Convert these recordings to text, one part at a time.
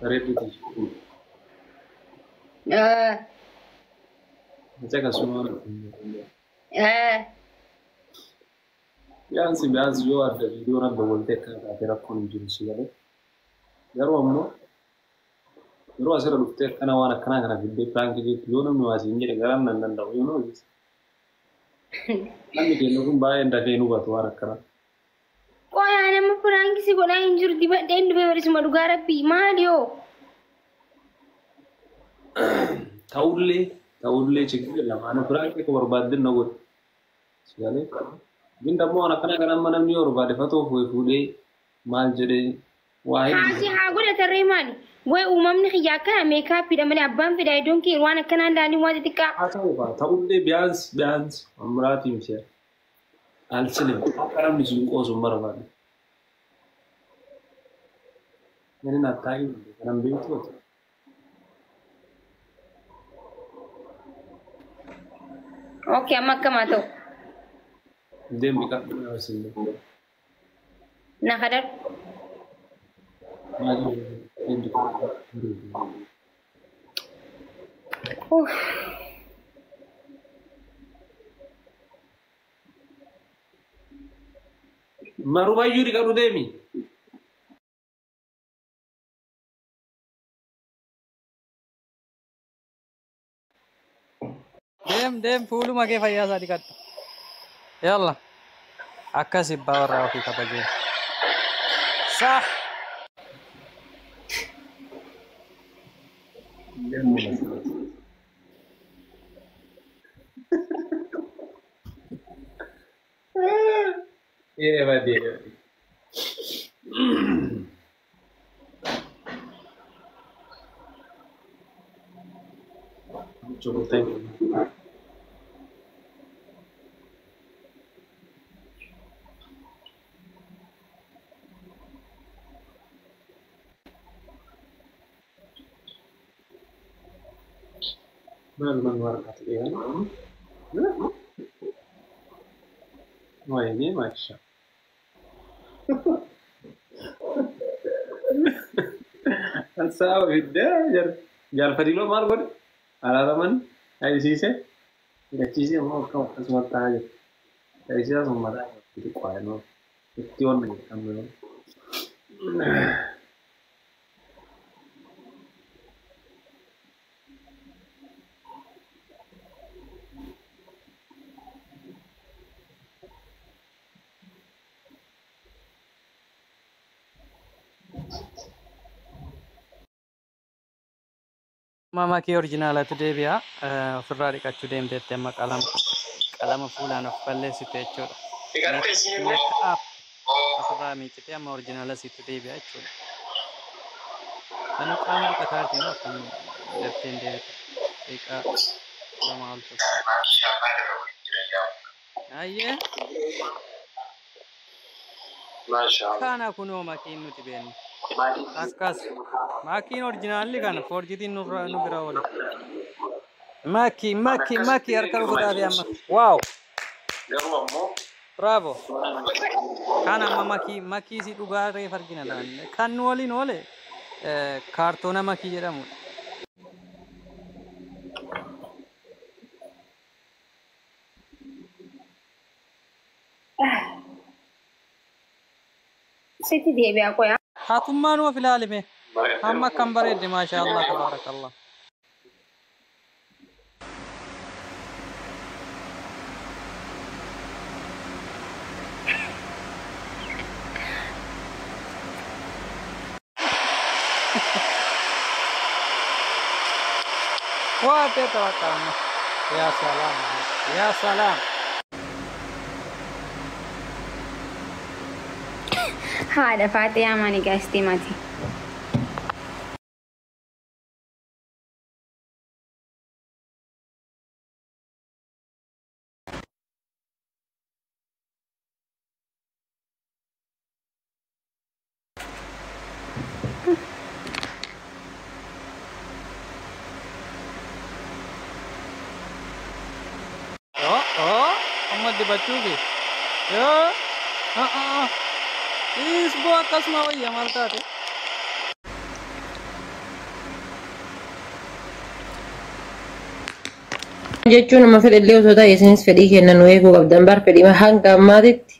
Redditi. Jaga semua. Yang si biasa jual ada video orang berboleh kan ada rakun jenis segala. Garu amno. Garu asal luftek karena wana karena video prank gitu. Yo nama masih injek garam nandan tahu yo no. Nanti dia nunggu bayar dah dia nunggu tuh anak karena. Kok ya nama prank sih kok nang injur tiba dan dua hari semua dugara pi Mario. Tahulle cekik lah. Anu prank itu berbanding nunggu. Segala. Binda mo anak karena mana mior bade fato fude mal jede wahid. Hasi hagu dah terima. Gue umam ni khiyaka makeup tidak mana abang tidak idong ki ruana kanan dani wajib tika. Tahu pak, tahu deh bias amrati misal. Alsile, akaram di sini kau sumber apa? Ini natai, karam bintu. Oke, amak kamato. Dia bikin sini. Nah kadar. Maju, ini. Marubah juri kamu demi. Dem fulu mage fayya sadi kat. Yalla. Akasi bawar rafi kapaje. Sah. Iya, Pak dia. Coba tengok. Mana warna ya? Oh ini macam. Asal beda jar fadilo mar god. Alaman ay sise. Ila chise mo kau semua tahu. Ay sise semua tahu. Itu kuai no. Itu on ni kamu. Mama ki original tu devia. Ferrari kacu dem de tema kalam fulan of palle situ echor. Make up. Ferrari mi cete ama original situ devia echor. Anu kamu katar tino kan deften de eka lama alto. Aye. Masya. Kana kuno makin nuti ben. Akas makin original li kan 4G din nu grawole. Maki arkar ko tabi amma. Wow. Bravo. Kana amma maki si dugare fargina dan. Kan wali nole. Kartona maki jeramu. Siti dia be aku ya. Hatumman wa fil alime. Amma kambare de mashallah tabarakallah. Wah, tawakkal. Ya salam. Ya salam. Ada Fatihah mani guys timati. Oh, Ahmad dibacugi. Ya. Is buat kas mau ya marta te. jechuun nama fedhallee osoo ta'e isinis fedhii kennan nu eeguu qabdan bar fedhii hanga ammaatitti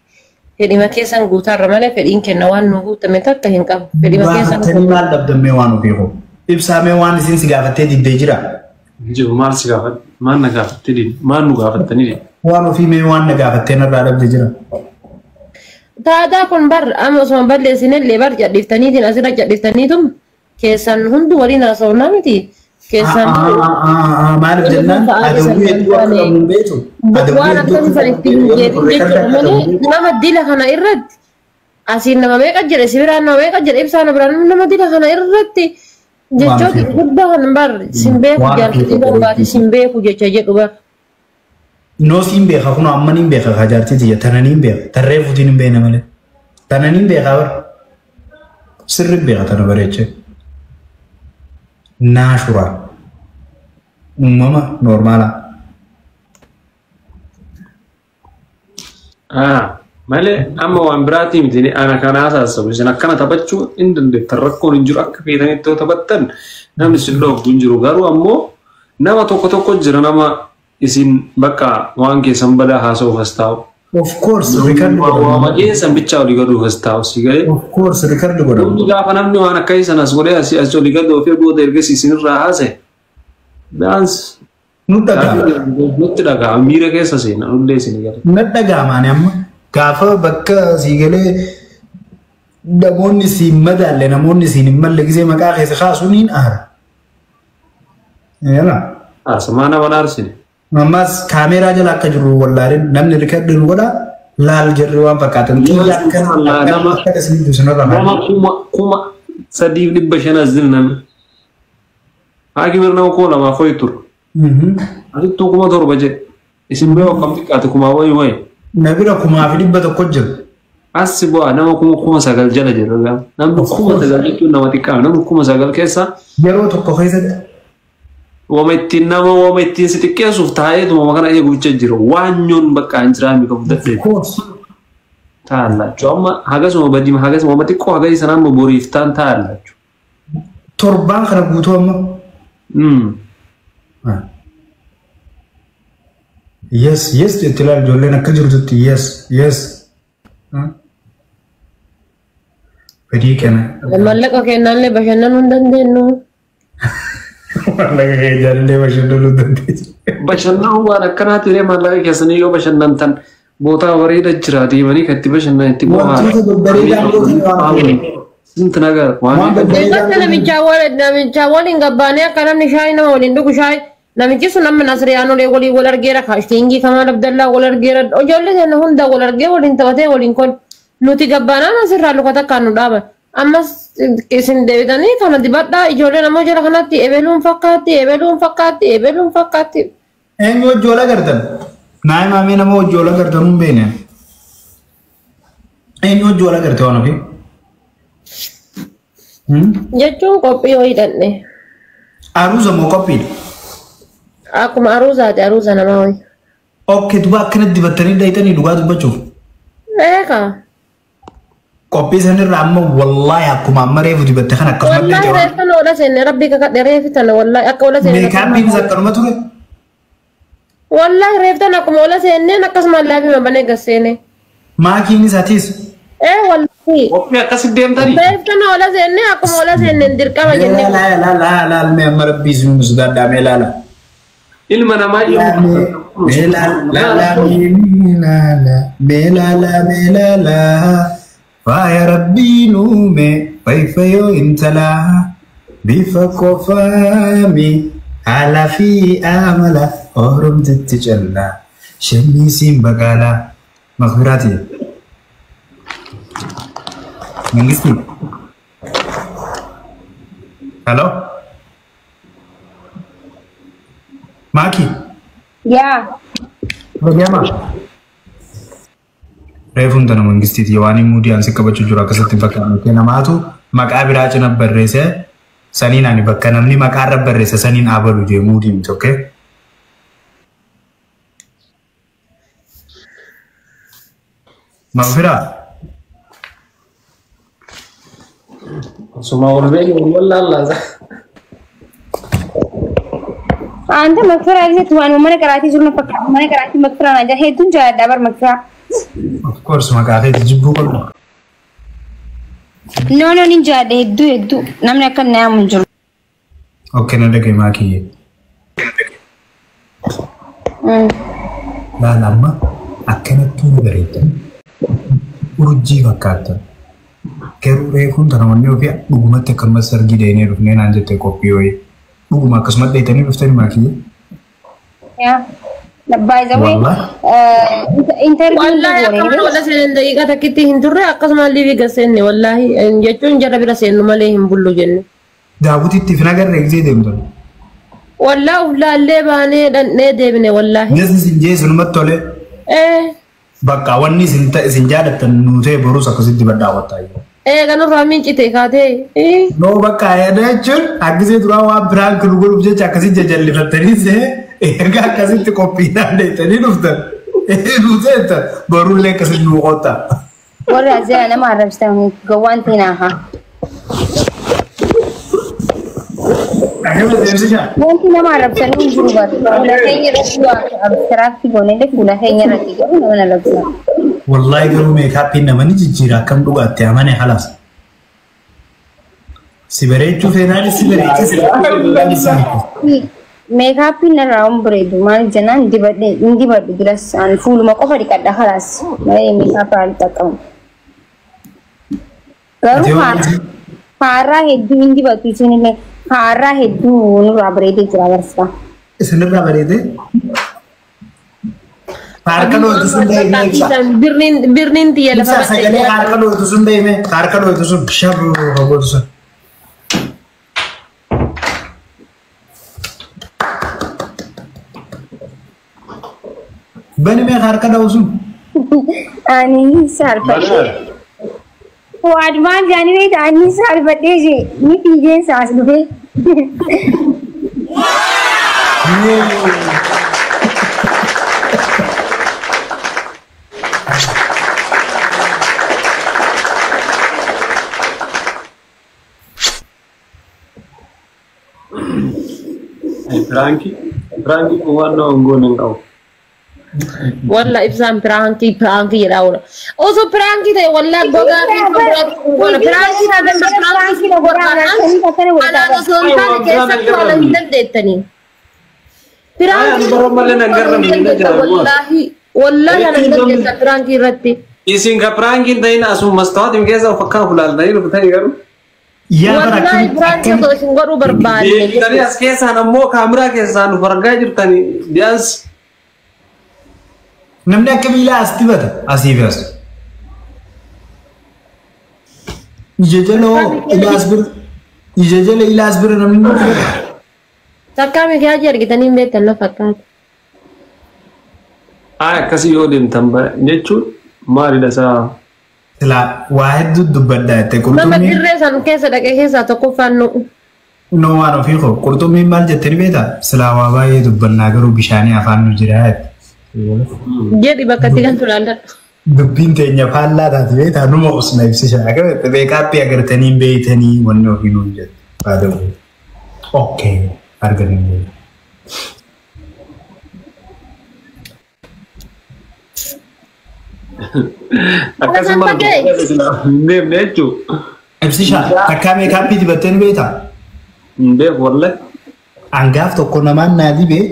fedhii keessan guutaarra malee fedhiin kenna waan nu guutame takka hin qabu fedhii keessan tani maal dabdammee waan ofiihu ibsaamee waan isin si gaafattee diddee jira jiru maal si gaafat maan na gaafattee din maan nu gaafattanii waan ofiimee waan na gaafattee narraa dhabde jira taadaa kun bar amma osoo balleessinillee bar jadhiiftaniitiin asirra jadhiiftaniitum keessan hundi waliin haasa'uunaa miti keessan maaliif jennaan adawwii hedduu akka qabu hin beektu waan akkam san ittiin jedhin jechuudha malee nama dila kana irratti asiin nama meeqa jedhe si biraan nama meeqa jedhe ibsaan biraan nama dila kana irratti jechoota guddaa kan bar sin beeku jaallatanii barbaade sin beeku jecha jedhu bar. No sin beeka kun amma nin beeka kajaartii tiyya tananiin beeka tarree fuutiin hin beekne malee tananiin beeka bar sirri beeka tana bareeche naashura uumama noormaala. Malee amma waan biraatii miti ana kana haasa'u isin akkana taphachuu hin dandeettan rakkoon hin jiru akka feetanitti yoo taphattan namni isin dhoofu hin jiru garuu ammoo nama tokko jira nama isin bakka waan keessan badaa haasa'uuf as taa'u. Of course, Ricardo. Waa keessan bichaa olii gaduuf as taa'u si galee. Of course, Ricardo godhamu. Namni gaafa namni waan akka isan as godhee as olii gaduu ofii booda ergasi isinirraa haasa'e. Daans. Nutti dhagaa miira keessa seena nullee isin galee. Nutti dhagaa maani amma gaafa bakka si galee namoonni si madaalle namoonni si hin malle gisee maqaa keessa kaasuun hin aara. Yaala. Asamaa nama naarsine. Ammas kaameraa jala akka jiru wallaaleen namni Ricardo nu godha laal jirri waan fakkaatan. Nama kuma 3,500 namni. Haakimir nama koo lamaa foyi turu. Asittuu 7,000 jedhe. Isin bee akkam xiqqaate kumaa wayi. Nabira 1,100 jiru. Asi bu'aa nama 9,000 jala jiru. Namni 9,000 jechuun nama xiqqaa namni 9,000 keessa. Yeroo tokko keessatti. Wama ittiin nama wama ittiin si xiqqeessuuf taa'eetuma kana eeguucha jiru waan nyoon bakka hin jiraanne qabu dadhee. Taa'allaachuu amma hagasuma badii hagasuma wama xiqqoo hagasii sana amma boriif ta'an taa'allaachuu. Torbaan kana guutuu amma. Yes jetti ilaali ijoolleen akka jirtutti yes. Fedhii kana. Mallaqa kennaallee bashannanuu hin dandeenyu. Mallaqa keejjaallee bashannanuu dandeessu. Bashannanuu waan akkanaati illee mallaqa keessanii yoo bashannantan bootaa bareeda jira deemanii kan itti bashannan itti bohaara. Wantoota babbareedaan gootanii Sinti nagar waan namicha waliin gabbaanee akka namni shaayii nama waliin dhugu shaayii namichi sun amma Nasriyaanolee walii wal argeera kaashtingii Kamaal Abdallaa wal argeera ijoollee sana hunda wal argee waliin taphatee waliin kon nuti gabbaanaan asirraa luka takkaan nu dhaaban. Ammas isin deebitanii kana dibadhaa ijoollee namoo jala kanatti ebeluun fakkaatti. Eenyu ijoollee gartan? Naayii maamii nama ijoollee gartan hin beekne. Eenyu ijoollee garte waan ofii? Jechuun qophii yoo hidhanne. Aruuza moo qophiidha? Akkuma aruuzaati aruuza namaa hoyi. Okkee duba akkanatti dibattanii dhayitanii dhugaa dubbachuuf? Eegaa. Kopi sanirra amma wallahi akkuma amma reefu dibatte kan akkasuma wallahi reeftan ola seenne rabbi kakadhe reefitan wallahi akka ola seenne meekaapiin sakkanuma ture wallahi reeftan akkuma ola seenne akkasuma laafi mabane gasseene maakiin isaatis wallahi kopi akkasi deemtanii reeftan ola seenne akkuma ola seenne dirqama jenne la me amma rabbi sunu musgadda me la ilma namaa la Faya Rabbi nume faifayo intala bifako fami ala fi amala orum titijalla shani simbagala maghfirati Mengisti Halo Maki Ya Bagaimana Reefun tana mangistiiti waan muudiyaan si qabachuu jira akkasatti bakka nama maatu maqaa biraa cina barreesse saniin ani bakka namni maqaa irra barreesse saniin abalu jee muudiin tokke. Maghfira. Suma wal beeki wallaallaasa. أنت مكفرة أجت وأنا ما نكراتي زرنا فكر ما نكراتي مكفرة أنا جاهي تنجا دبر مكفرة. Of course maqaa jibbu qabna. No ninja de heddu namni akka naamu jiru. Okay na dhagee maakiyye. Lama akkanattuu nu bareedan urjii fakkaatan. Garuu reefuun tana wanni ofii dhugumatti akkasumas sargii deemee dhufnee naan jettee qophii wayii. Dhuguma akkasumas dheeytanii dhuftanii maakiyye. Yaa. By the way, interview wallahi akkuma wala seenan daqiiqa takkitti hin turre akkasuma liivi gaseenne wallahi jechuun jara bira seennu malee hin bullu jenne. Daawwititti fi nagarra eegzee deemtan. Wallahi ulaallee baanee dhandhee deebine wallahi. Jeesu numatti tole. Bakka wanni isin jaalattan nuutee boruus akkasitti baddaawwattaa jiru. Kanarraa miincite kaatee. No bakka yaada jechuun akkasii duraa waan biraan kan godhuuf jecha akkasii jajallifattanii see. Egaa akkasitti qophiidhaan deettanii dhuftan. Nuteetta barullee akkasitti nu qotta. Warra azira nama arrabsitan gowwaan tinaaha. Wanti nama arrabsan hin jiru baatu. Fuula keenya irratti abstiraaktii goonee fuula keenya irratti garuu nama arrabsan. Wallahi garuu meekaappiin nama ni jijjiira akkam dhugaatti amane halas. Si bareechuu feenaan si bareechis. Makeup narraa bareedu maal jennaan dibadhu duras fuuluma qofa dhiqadha halas malee makeup irraa dhiqamu. Garuu haaraa hedduu hin dibadhu isinillee haaraa hedduu nurraa bareedee jira barsiisa. Isinirraa bareedee? Harka lootu sun deemee ibsa. Birniin xiyya lafa bareedee. Sagalee harka lootu sun deemee harka lootu sun shabu hogootu sun. Bani mee harka dawusun. Ani salfadhe. Waad maal jaani beekta ani salfadhe je ni fiigeen saas dhufe. Frankie kuwanna ongonen qabu. Walla ibsaan pirankii jedhaudha. Osoo pirankii ta'e wallaa gogaa fi gola pirankii taatan pirankii anaan osoo hin taane keessatti wala hin dandeettanii. Wallahi ana hin dandeetta pirankii irratti. Isin ka pirankii ta'in asuma mastawaatiin keessa fakkaan fulaaltanii dhuftanii garuu. Wallahi pirankii osoo isin godhuu barbaadne. Deebitanii as keessaan ammoo kaameraa keessaan nu argaa jirtanii biyaansi. Namni akka miilaa as dibata asii fi as. Ija jala ilaas bira namni nu dibata. Takkaa mikiyaajii argitanii hin beektan na fakkaata. Akkasii yoo deemtan jechuun maalidha isaa? Silaa waa hedduu dubbaddaa jettee qurxummii. Nama dirree san keessa dhaqee keessaa tokkoffaan nu. No waan ofii koo qurxummiin maal jettanii beektaa? Silaa waa baay'ee dubbannaa garuu bishaanii afaan nu jira jettee. Jadi bakka tigan tulaalladha. Dubbiin teenya faallaa taate beektaa numa osuma ibsisha. Akka beekaappii agartanii hin beeytanii wanni ofii nuun jettu. Faada'u. Okay. Argatanii. Akkasuma hin beekne jechuudha. Ibsisha takkaa meekaappii dibattee ni beektaa? Hin beeku wallahi. Angaaf tokko namaan naa dibee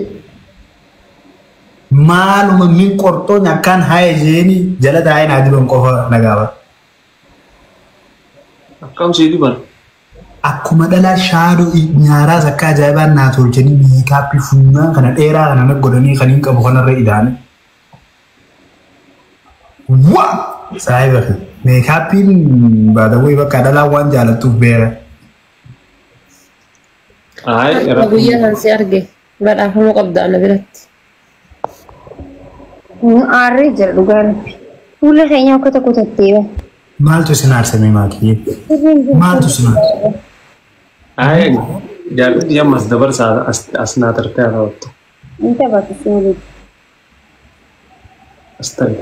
maaluma min qorxoon akkaan haaya jeeni jala taa'ee naa diban qofa nagaaba. Akkam sii diban? Akkuma dhalaa shaadoo nyaaraas akka ajaa'ibaan naa tolchanii meekaappii funyaan kana dheeraa kana na godhanii kan hin qabu kanarra idaane. Waa! Saayiba fi meekaappiin baadawwee bakka dhalaa waan jaalattuuf beera. Guyyaa kan si arge badhaafamuu qabda ana biratti. Aarree jira dhugaarratti. Fuula keenya akka tokko tatteeba. Maaltu isin aarsame maakiyyee? Maaltu isin aarsame? Jaalladhi ammas dabarsaa as naa tartee haa ta'u. Inta bakka si waliin. As ta'e.